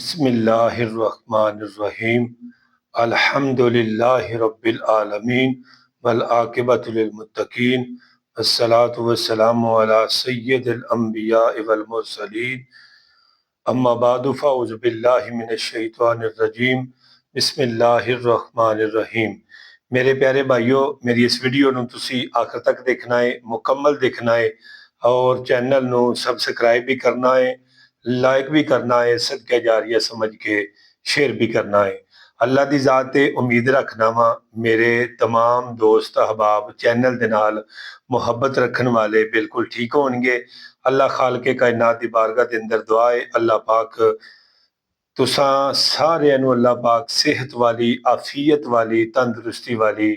बिस्मिल्लाहिर्रहमानिर्रहीम। अल्हम्दुलिल्लाहि रब्बिल आलमीन वल आक़िबतु लिल मुत्तक़ीन अस्सलातु वस्सलामु अला सय्यिदिल अंबिया वल मुरसलीन अम्मा बादु फ़अऊज़ु बिल्लाहि मिनश शैतानिर रजीम। बिस्मिल्लाहिर्रहमानिर्रहीम। मेरे प्यारे भाइयों, मेरी इस वीडियो ਨੂੰ ਤੁਸੀਂ आखिर तक देखना है, मुकम्मल देखना है और चैनल ਨੂੰ सब्सक्राइब भी करना है, लाइक भी करना है, सदका जारिया समझ के शेयर भी करना है। अल्लाह दी ज़ात ते उम्मीद रखना वा मेरे तमाम दोस्त अहबाब चैनल दे नाल मुहब्बत रखन वाले बिल्कुल ठीक होणगे। अल्लाह खालके कायनात दी बारगाह दे अंदर दुआ है, अल्लाह पाक तुसां सारिਆਂ ਨੂੰ अल्लाह पाक सेहत वाली, आफियत वाली, तंदुरुस्ती वाली,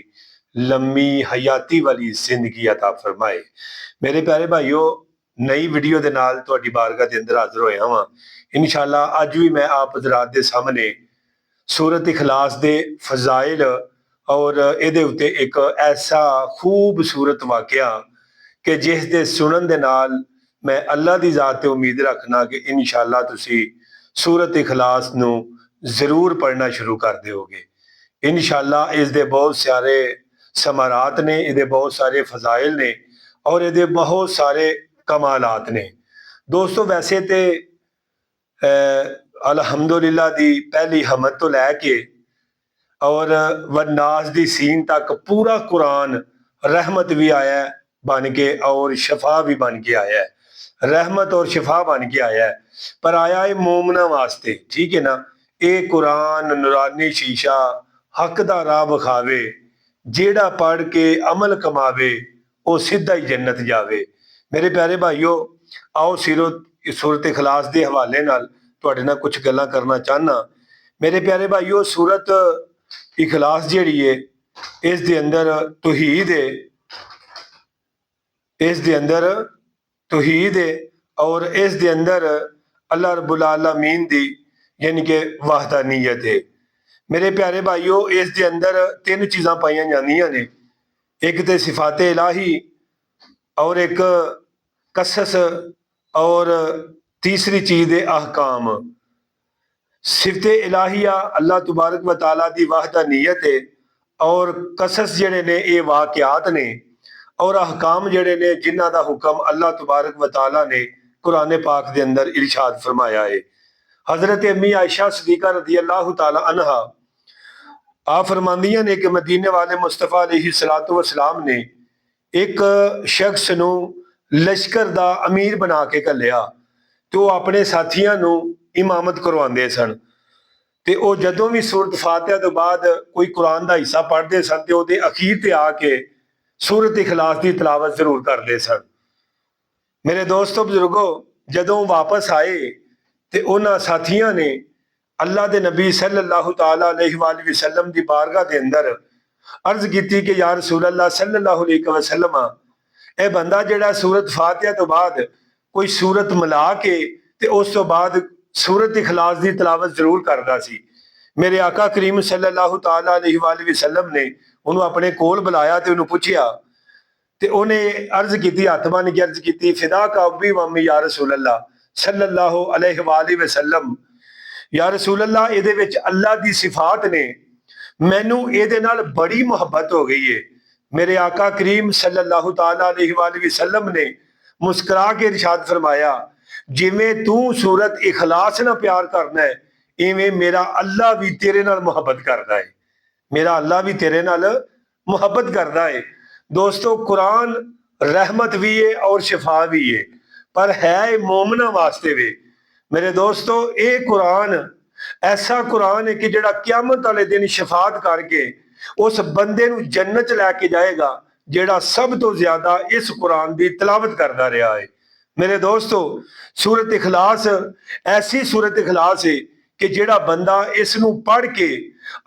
लम्मी हयाती वाली जिंदगी अता फरमाए। मेरे प्यारे भाइयों, नई वीडियो दे नाल तुहाडी बारगाह दे अंदर हाज़र होया वां। इंशाअल्लाह अज भी मैं आप हज़रात दे सामने सूरत इखलास दे फजाइल और इहदे उत्ते एक ऐसा खूबसूरत वाकया कि जिस दे सुनन दे नाल मैं अल्लाह दी ज़ात ते उम्मीद रखना कि इंशाअल्लाह तुसी सूरत इखलास नू जरूर पढ़ना शुरू कर दोगे। इंशाअल्लाह इस दे बहुत सारे समारात ने, इहदे बहुत सारे फजाइल ने और इहदे बहुत सारे कमालात ने। दोस्तों, वैसे तो अल्हम्दुलिल्लाह दी पहली हमद तो लैके और वन्नास दी सीन तक पूरा कुरान रहमत भी आया है बन के और शफा भी बन के आया है, रहमत और शफा बन के आया है, पर आया है मोमना वास्ते। ठीक है ना। ये कुरान नूरानी शीशा हक दा राह विखावे, जेड़ा पढ़ के अमल कमावे वो सीधा ही जन्नत जावे। मेरे प्यारे भाइयों, आओ सूरत इखलास के हवाले नाल तुहाडे नाल कुछ गल्लां करना चाहना। मेरे प्यारे भाइयों, सूरत इखलास जिहड़ी है इस दे अंदर तौहीद है, इस दे अंदर तौहीद है और इस दे अंदर अल्लाह रब्बुल आलमीन दी यानी कि वहदानियत है। मेरे प्यारे भाइयों, इस दे अंदर तीन चीज़ां पाइयां जांदियां ने, एक तो सिफात इलाही और एक कसस और तीसरी चीज़ है अहकाम। सिफत इलाहिया अल्लाह तबारक व तआला दी वहदानियत है और कसस जड़े ने ये वाकयात ने और अहकाम जड़े ने जिन्हां दा हुक्म अल्लाह तबारक व तआला ने कुरान पाक दे अंदर इरशाद फरमाया है। हजरत अम्मी आयशा सदीका रदी अल्लाह तआला अन्हा आप फरमांदियां ने कि मदीने वाले मुस्तफा अलैहिस्सलातु वस्सलाम ने एक शख्स नू लश्कर दा अमीर बना के घल्लिया तो वो अपने साथियों नू इमामत करवाते सन। ते वो जदों भी सूरत फातिहा तो बाद कोई कुरान का हिस्सा पढ़ते सन तो वो अखीर ते आके सूरत इखलास की तलावत जरूर करते सन। मेरे दोस्तों बुजुर्गो, जदों वापस आए तो उन्होंने साथियों ने अल्लाह के नबी सल्लल्लाहु तआला अलैहि वसल्लम की बारगाह के अंदर अर्ज की कि या रसूल अल्लाह सल्लल्लाहु अलैहि वसल्लम, यह बंदा जिहड़ा सूरत फातिहा तो बाद कोई सूरत मिला के ते उस तो बाद सूरत इखलास की तलावत जरूर करता सी। मेरे आका करीम सल्लल्लाहु तआला अलैहि वसल्लम ने उन्होंने अपने कोल बुलाया तो उन्होंने पूछया ते उन्हें अर्ज की, हथ बन के अर्ज की, फिदा का अब्बी मम्मी या रसूल अल्लाह सल्लल्लाहु अलैहि वसल्लम, या रसूल अल्लाह इहदे विच अल्लाह दी सिफात ने, मैनू इहदे नाल बड़ी मुहब्बत हो गई है। मेरे आका करीम सल्लल्लाहु तआला अलैहि वसल्लम ने मुस्कुरा के इरशाद फरमाया, जिवें तू सूरत इखलास ना प्यार करना है इवें मेरा अल्लाह भी तेरे नाल मुहब्बत करता है, मेरा अल्लाह भी तेरे नाल मुहब्बत करता है। दोस्तों, कुरान रहमत भी है और शिफा भी है, पर है मोमना वास्ते वे। मेरे दोस्तों, ये कुरान ऐसा कुरान है कि जिहड़ा क़यामत वाले दिन शफात करके उस बंदे नूं जन्नत च लैके जाएगा जिहड़ा सब तो ज्यादा इस कुरान की तलावत करता रहा है। मेरे दोस्तों, सूरत इखलास ऐसी सूरत इखलास है कि जिहड़ा बंदा इस नूं पढ़ के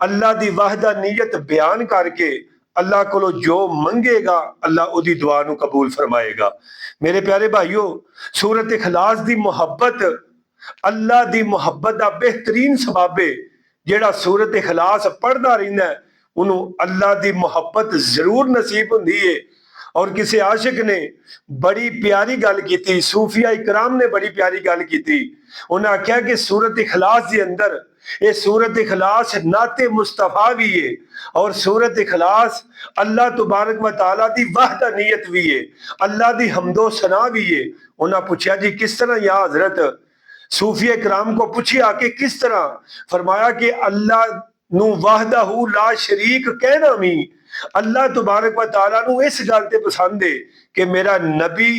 अल्लाह की वहदानियत बयान करके अल्लाह को जो मंगेगा अल्लाह उदी दुआ नूं कबूल फरमाएगा। मेरे प्यारे भाइयों, सूरत इखलास की मुहब्बत अल्लाह की मुहब्बत का बेहतरीन सबब है। जिहड़ा सूरत इखलास पढ़ता रहिंदा है उन्होंने अल्लाह की मुहब्बत जरूर नसीब हुंदी है और किसी आशिक ने बड़ी प्यारी गल की, सूफिया इकराम ने बड़ी प्यारी गल की। उन्हें आख्या कि सूरत इखलास के अंदर ये सूरत इखलास नाते मुस्तफा भी है और सूरत इखलास अल्लाह तबारक व तआला दी वहदानियत भी है, अल्लाह दी हमदो सना भी है। उन्हें पूछा जी किस तरह या हजरत? सूफिया इकराम को पूछिया कि किस तरह? फरमाया कि अल्लाह नू वाहदाहू ला शरीक कहना भी अल्लाह तबारक व तआला नू इस गल ते पसंद है कि मेरा नबी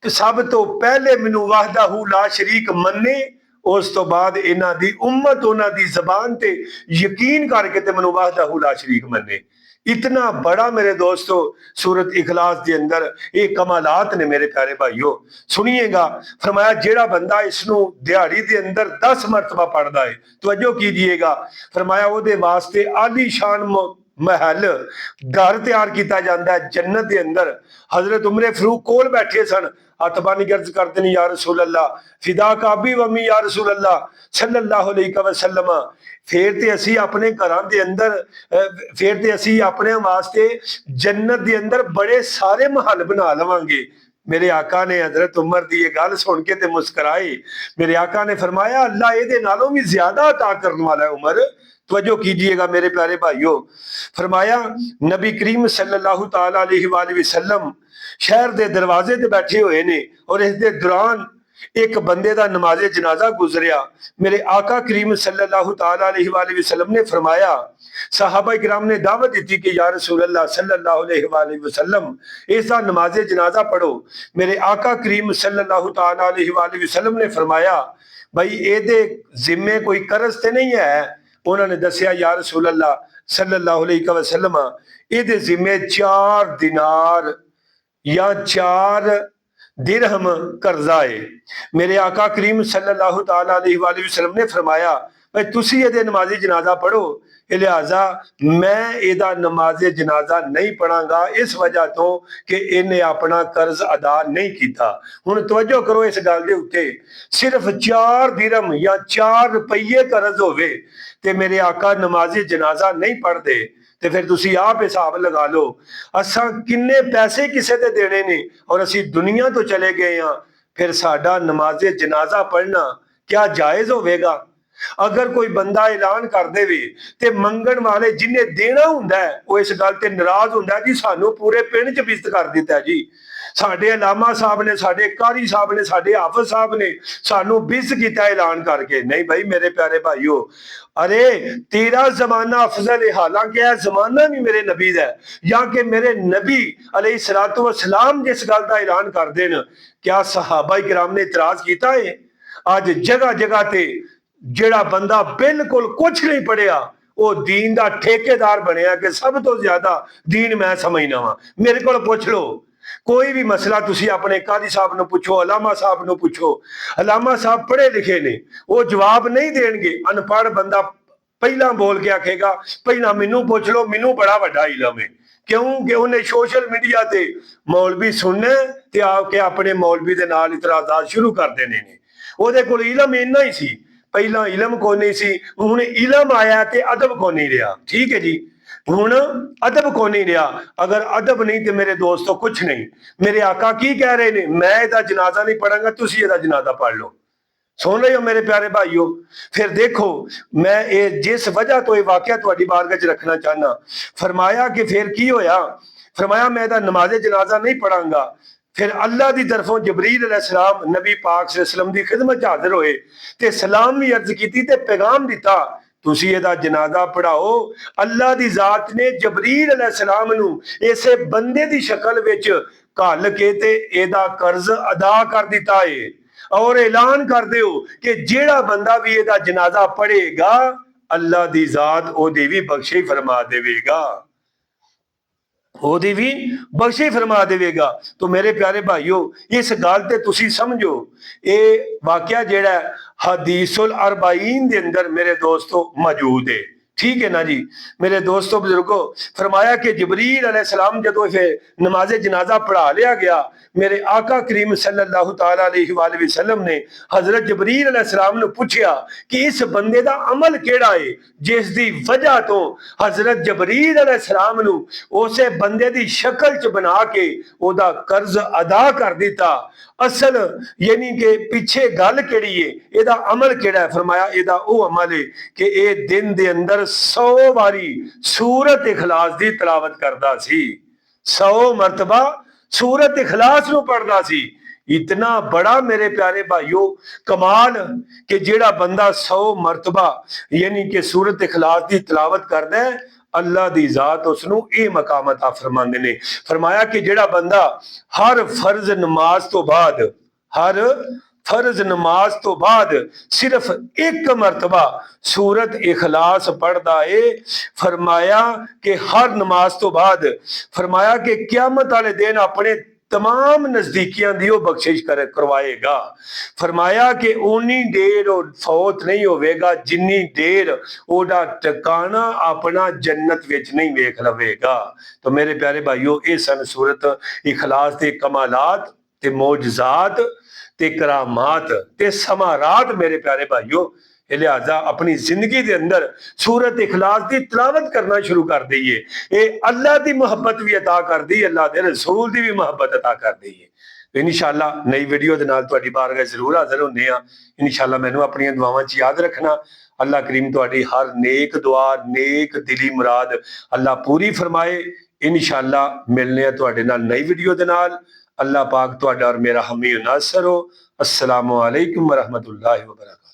सब तो पहले मैनू वाहदाहू ला शरीक मन्ने, उस तो बाद इन्हां दी उम्मत उन्हां दी ज़बान ते यकीन करके ते मैनू वाहदाहू ला शरीक मन्ने। इतना बड़ा मेरे दोस्तों सूरत इखलास के अंदर ये कमालात ने मेरे प्यारे भाइयों। सुनिएगा, फरमाया जेड़ा बंदा इसनू दिहाड़ी के अंदर 10 मरतबा पढ़ता है, तवज्जो कीजिएगा, फरमाया ओदे वास्ते आलीशान महल घर तैयार किया जाता है जन्नत के अंदर। हजरत उमरे फरूक कोल बैठे सन, हथबानी गर्ज करते हैं या रसूल अल्लाह, फिदा काबी वमी या रसूल अल्लाह सल्लल्लाहु अलैहि वसल्लम। फिर ते असी अपने घरां दे अंदर फिर ते असी अपने वास्ते जन्नत के अंदर बड़े सारे महल बना लवांगे। मेरे आका ने हजरत उमर की यह गल सुन के ते मुस्कुराए। मेरे आका ने फरमाया अल्लाह ये नालों भी ज्यादा अता करने वाला है उमर। तवज्जो कीजिएगा मेरे प्यारे भाइयों, फरमाया नबी करीम सल्लल्लाहु तआला अलैहि वसल्लम शहर के दरवाजे ते बैठे हुए ने और इस दे दौरान एक बंदे का नमाजे जनाजा गुजरिया। मेरे आका करीम सल्लल्लाहु तआला अलैहि वसल्लम ने फरमाया, सहाबा इकराम ने दावत दी कि या रसूल अल्लाह सल्लल्लाहु अलैहि वसल्लम इसका नमाजे जनाजा पढ़ो। मेरे आका करीम सल्लल्लाहु तआला अलैहि वसल्लम ने फरमाया, भाई एदे जिम्मे कोई कर्ज ते नहीं है? उन्होंने दसिया या रसूल अल्लाह सल्लल्लाहु अलैहि वसल्लम एदे जिम्मे 4 दिनार या 4 दिरहम कर्जा है। मेरे आका करीम सल्लल्लाहु तआला अलैहि वसल्लम ने फरमाया, भाई तुसी ये नमाजी जनाजा पढ़ो, लिहाजा मैं एदा नमाजे जनाजा नहीं पढ़ांगा इस वजह तो कि इन्हें अपना कर्ज अदा नहीं किया। हुण तवज्जो करो इस गल दे उत्ते, सिर्फ 4 दिरहम या 4 रुपये कर्ज होवे ते मेरे आका नमाजी जनाजा नहीं पढ़ते, ते फिर तुसी आप हिसाब लगा लो असा किन्ने पैसे किसे ते देने ने और असी दुनिया तो चले गए हाँ, फिर साडा नमाजे जनाजा पढ़ना क्या जायज होवेगा? अगर कोई बंदा ऐलान कर देवे ते मंगण वाले जिन्हें देना हुंदा है वो इस गल ते नाराज हुंदा है, जी सानू पूरे पिंड च बिस्त कर दिता जी, साडे अलामा साहब ने, साडे कारी साहब ने, साडे हाफिज साहब ने सानू बिस्त किया ऐलान करके। नहीं भाई मेरे प्यारे भाइयों, अरे तेरा जमाना अफजल है, हालांकि यह जमाना भी मेरे नबी दा है, या कि मेरे नबी अलैहिस्सलातु वस्सलाम जिस गल का ऐलान कर देन, क्या सहाबा इकराम ने इतराज किया है? अज जगह जगह ते जेड़ा बंदा बिल्कुल कुछ नहीं पढ़िया वो दीन का ठेकेदार बनया कि सब तो ज्यादा दीन मैं समझना वा। मेरे को पूछ लो कोई भी मसला, तुसी अपने कादी साहब ने पूछो, अलामा साहब ने पूछो, अलामा साहब पढ़े लिखे ने, वो जवाब नहीं देंगे। अनपढ़ बंदा पहला बोल के आखेगा पहला मैनू पूछ लो, मैनू बड़ा वड्डा इलम है, क्योंकि उन्हें सोशल मीडिया ते मौलवी सुनने ते आके अपने मौलवी दे नाल इतराजात शुरू कर देने ने। ओदे कोल इलम इन्ना ही सी, पहला इलम को नहीं सी, हुण इलम आया ते अदब को नहीं रहा। ठीक है जी, हुण अदब को नहीं रहा। अगर अदब नहीं तो मेरे दोस्तों कुछ नहीं। मेरे आका की कह रहे ने, मैं इहदा जनाजा नहीं पढ़ांगा, तुसी इहदा जनाजा पढ़ लो। सुन रहे हो मेरे प्यारे भाइयों? फिर देखो मैं ये जिस वजह तो ये वाकया तुहाडी बारगाह च रखना चाहना, फरमाया कि फिर की होया? फरमाया मैं इहदा नमाजे जनाजा नहीं पढ़ांगा। फिर अल्लाह की तरफों जबरील अलैहिस्सलाम नबी पाक सल्लल्लाहु अलैहि वसल्लम की खिदमत हाजिर होए ते सलाम भी अर्ज की ते पैगाम दिता, तुसी इहदा जनाजा पढ़ाओ। अल्लाह की जात ने जबरील अलैहिस्सलाम नू इसे बंदे की शक्ल विच घल के ते इहदा कर्ज अदा कर दिता है और ऐलान कर दिओ कि जेड़ा बंदा भी इहदा जनाजा पढ़ेगा अल्लाह की जात ओदी भी बख्शे फरमा देवेगा, ओदी भी बख्शे फरमा देवेगा। तो मेरे प्यारे भाइयों इस गल ते तुसी समझो, ये वाकया जेड़ा हदीसुल अरबाईन दे अंदर मेरे दोस्तों मौजूद है। ठीक है ना जी। मेरे दोस्तों बुजुर्गो, फरमाया कि जिब्रील अलैहिस्सलाम जदों फिर नमाज जनाजा पढ़ा लिया गया, मेरे आका करीम सल्लल्लाहु तआला अलैहि वसल्लम ने हजरत जिब्रील अलैहिस्सलाम ने पूछा कि इस बंदे दा अमल केड़ा है जिस दी वजह तो हजरत जिब्रील अलैहिस्सलाम नु उसे बंदे दी शक्ल च बना के ओदा कर्ज अदा कर दिता। असल यानी कि पिछे गल केड़ी है, एदा अमल केड़ा है? फरमाया एदा ओ अमल है कि ए दिन दे अंदर 100 बारी सूरत इखलास दी तिलावत करदा सी, 100 मरतबा सूरत इखलास नु पढ़दा सी। इतना बड़ा मेरे प्यारे भाइयों कमाल कि जेड़ा बंदा 100 मरतबा यानी कि सूरत इखलास दी तिलावत करदा है, अल्लाह दी जात उसनू ये मकाम अता फरमांदे ने। फरमाया कि जेड़ा बंदा हर फर्ज नमाज तो बाद, हर फर्ज नमाज तो बाद सिर्फ एक मरतबा सूरत इखलास पढ़दा है, फरमाया कि हर नमाज तो बाद फरमाया कि क़यामत वाले दिन अपने तमाम नजदीकियां दी बख्शिश करवाएगा। फरमाया कि उन्नी देर फौत नहीं होवेगा जिन्नी देर ओदा टकाना अपना जन्नत विच नहीं वेख लवेगा। तो मेरे प्यारे भाइयों, ये सन सूरत इखलास दे कमालात ते मौजज़ात ते करामात ते समारात मेरे प्यारे भाइयों। लिहाजा अपनी जिंदगी के अंदर सूरत इखलास की तिलावत करना शुरू कर दईए। ये अल्लाह की मुहब्बत भी अता कर दी, अल्लाह के रसूल की भी मुहब्बत अता कर दईए। तो इंशाअल्लाह नई वीडियो के नाल तुहाडी बारगाह जरूर हाजिर होंदे आ। इंशाअल्लाह मैनूं अपनी दुआवां च याद रखना। अल्लाह करीम तुहाडी हर नेक दुआ, नेक दिली मुराद अल्लाह पूरी फरमाए। इंशाअल्लाह मिलने तुहाडे नाल नई वीडियो दे नाल। अल्लाह पाक तुहाडा और मेरा हामी नासर हो। अस्सलामु अलैकुम व रहमतुल्लाहि व बरकातहू।